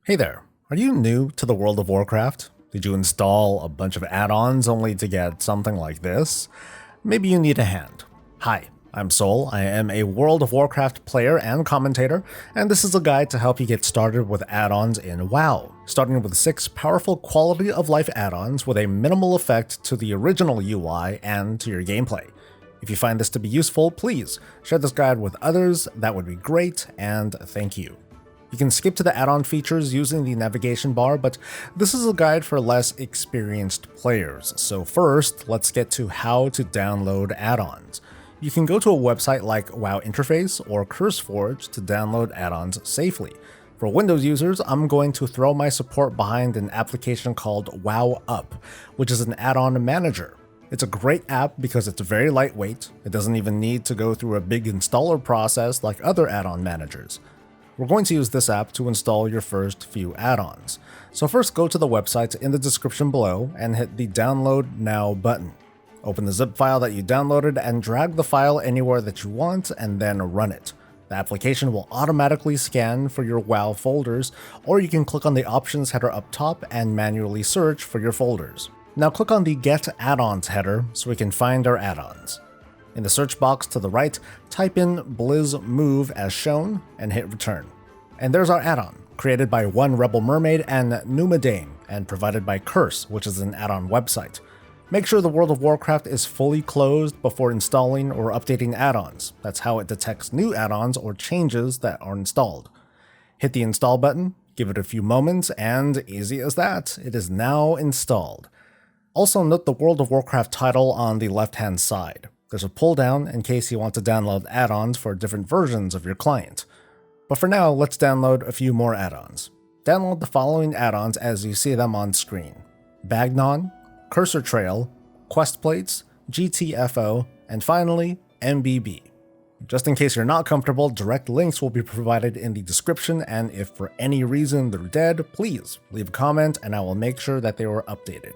Hey there, are you new to the World of Warcraft? Did you install a bunch of add-ons only to get something like this? Maybe you need a hand. Hi, I'm Soul, I am a World of Warcraft player and commentator, and this is a guide to help you get started with add-ons in WoW, starting with 6 powerful quality of life add-ons with a minimal effect to the original UI and to your gameplay. If you find this to be useful, please share this guide with others, that would be great, and thank you. You can skip to the add-on features using the navigation bar, but this is a guide for less experienced players. So first, let's get to how to download add-ons. You can go to a website like WoW Interface or CurseForge to download add-ons safely. For Windows users, I'm going to throw my support behind an application called WoW Up, which is an add-on manager. It's a great app because it's very lightweight. It doesn't even need to go through a big installer process like other add-on managers. We're going to use this app to install your first few add-ons. So first go to the website in the description below and hit the Download Now button. Open the zip file that you downloaded and drag the file anywhere that you want and then run it. The application will automatically scan for your WoW folders, or you can click on the options header up top and manually search for your folders. Now click on the Get Add-ons header so we can find our add-ons. In the search box to the right, type in Blizz Move as shown and hit return. And there's our add-on, created by One Rebel Mermaid and Numadame, and provided by Curse, which is an add-on website. Make sure the World of Warcraft is fully closed before installing or updating add-ons. That's how it detects new add-ons or changes that are installed. Hit the install button, give it a few moments, and easy as that, it is now installed. Also note the World of Warcraft title on the left-hand side. There's a pull down in case you want to download add-ons for different versions of your client. But for now, let's download a few more add-ons. Download the following add-ons as you see them on screen: Bagnon, Cursor Trail, Quest Plates, GTFO, and finally, MBB. Just in case you're not comfortable, direct links will be provided in the description, and if for any reason they're dead, please leave a comment and I will make sure that they were updated.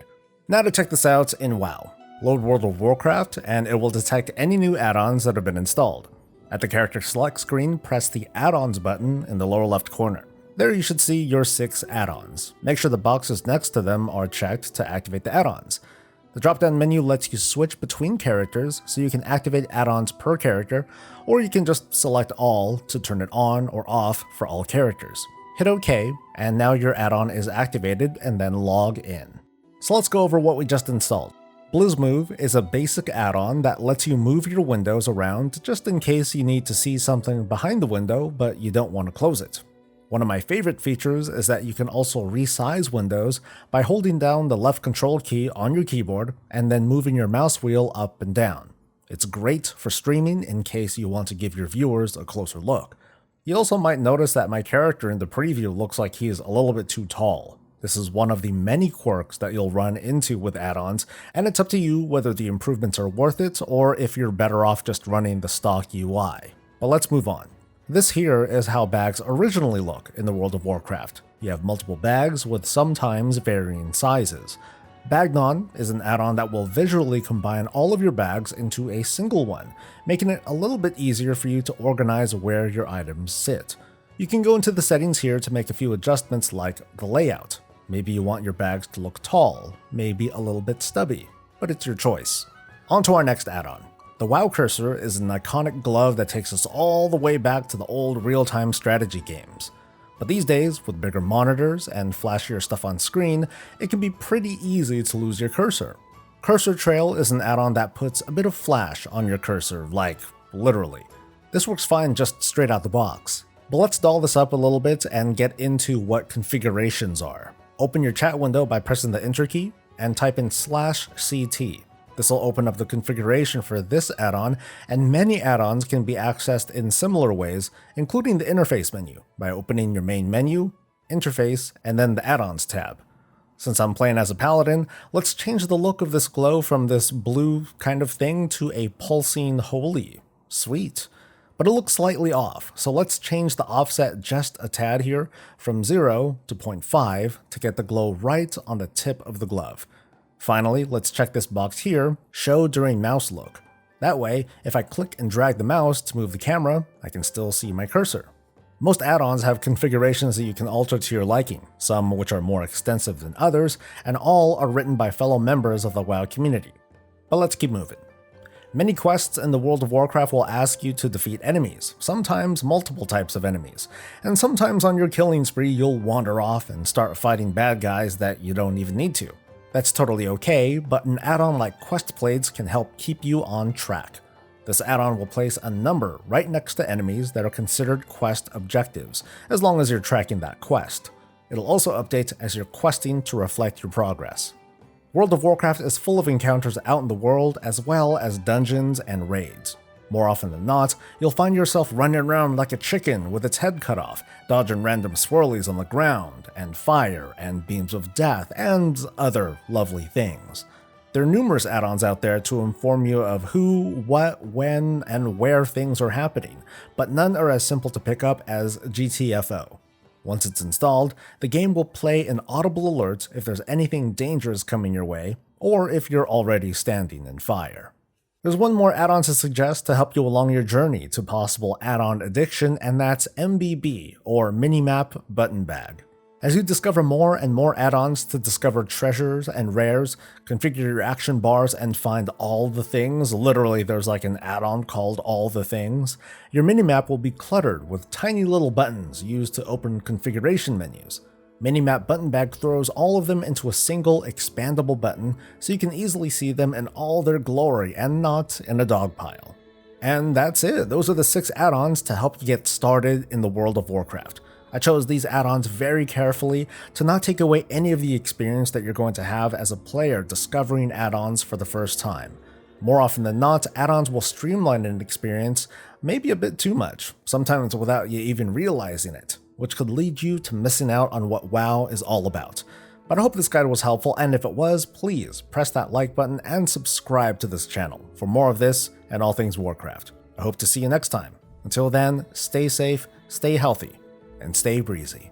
Now to check this out in WoW. Load World of Warcraft, and it will detect any new add-ons that have been installed. At the character select screen, press the Add-ons button in the lower left corner. There you should see your 6 add-ons. Make sure the boxes next to them are checked to activate the add-ons. The drop-down menu lets you switch between characters, so you can activate add-ons per character, or you can just select all to turn it on or off for all characters. Hit OK, and now your add-on is activated, and then log in. So let's go over what we just installed. Blizz Move is a basic add-on that lets you move your windows around just in case you need to see something behind the window but you don't want to close it. One of my favorite features is that you can also resize windows by holding down the left control key on your keyboard and then moving your mouse wheel up and down. It's great for streaming in case you want to give your viewers a closer look. You also might notice that my character in the preview looks like he is a little bit too tall. This is one of the many quirks that you'll run into with add-ons, and it's up to you whether the improvements are worth it or if you're better off just running the stock UI. But let's move on. This here is how bags originally look in the World of Warcraft. You have multiple bags with sometimes varying sizes. Bagnon is an add-on that will visually combine all of your bags into a single one, making it a little bit easier for you to organize where your items sit. You can go into the settings here to make a few adjustments like the layout. Maybe you want your bags to look tall, maybe a little bit stubby, but it's your choice. On to our next add-on. The WoW Cursor is an iconic glove that takes us all the way back to the old real-time strategy games. But these days, with bigger monitors and flashier stuff on screen, it can be pretty easy to lose your cursor. Cursor Trail is an add-on that puts a bit of flash on your cursor, like literally. This works fine just straight out the box. But let's doll this up a little bit and get into what configurations are. Open your chat window by pressing the Enter key and type in /CT. This will open up the configuration for this add-on, and many add-ons can be accessed in similar ways, including the interface menu, by opening your main menu, interface, and then the add-ons tab. Since I'm playing as a paladin, let's change the look of this glow from this blue kind of thing to a pulsing holy. Sweet. But it looks slightly off, so let's change the offset just a tad here from 0 to 0.5 to get the glow right on the tip of the glove. Finally, let's check this box here, Show During Mouse Look. That way, if I click and drag the mouse to move the camera, I can still see my cursor. Most add-ons have configurations that you can alter to your liking, some which are more extensive than others, and all are written by fellow members of the WoW community. But let's keep moving. Many quests in the World of Warcraft will ask you to defeat enemies, sometimes multiple types of enemies, and sometimes on your killing spree you'll wander off and start fighting bad guys that you don't even need to. That's totally okay, but an add-on like Quest Blades can help keep you on track. This add-on will place a number right next to enemies that are considered quest objectives, as long as you're tracking that quest. It'll also update as you're questing to reflect your progress. World of Warcraft is full of encounters out in the world as well as dungeons and raids. More often than not, you'll find yourself running around like a chicken with its head cut off, dodging random swirlies on the ground, and fire, and beams of death, and other lovely things. There are numerous add-ons out there to inform you of who, what, when, and where things are happening, but none are as simple to pick up as GTFO. Once it's installed, the game will play an audible alert if there's anything dangerous coming your way, or if you're already standing in fire. There's one more add-on to suggest to help you along your journey to possible add-on addiction, and that's MBB, or Minimap Button Bag. As you discover more and more add-ons to discover treasures and rares, configure your action bars, and find all the things, literally there's like an add-on called All the Things, your minimap will be cluttered with tiny little buttons used to open configuration menus. Minimap Button Bag throws all of them into a single expandable button so you can easily see them in all their glory and not in a dog pile. And that's it. Those are the 6 add-ons to help you get started in the World of Warcraft. I chose these add-ons very carefully to not take away any of the experience that you're going to have as a player discovering add-ons for the first time. More often than not, add-ons will streamline an experience, maybe a bit too much, sometimes without you even realizing it, which could lead you to missing out on what WoW is all about. But I hope this guide was helpful, and if it was, please press that like button and subscribe to this channel for more of this and all things Warcraft. I hope to see you next time. Until then, stay safe, stay healthy, and stay breezy.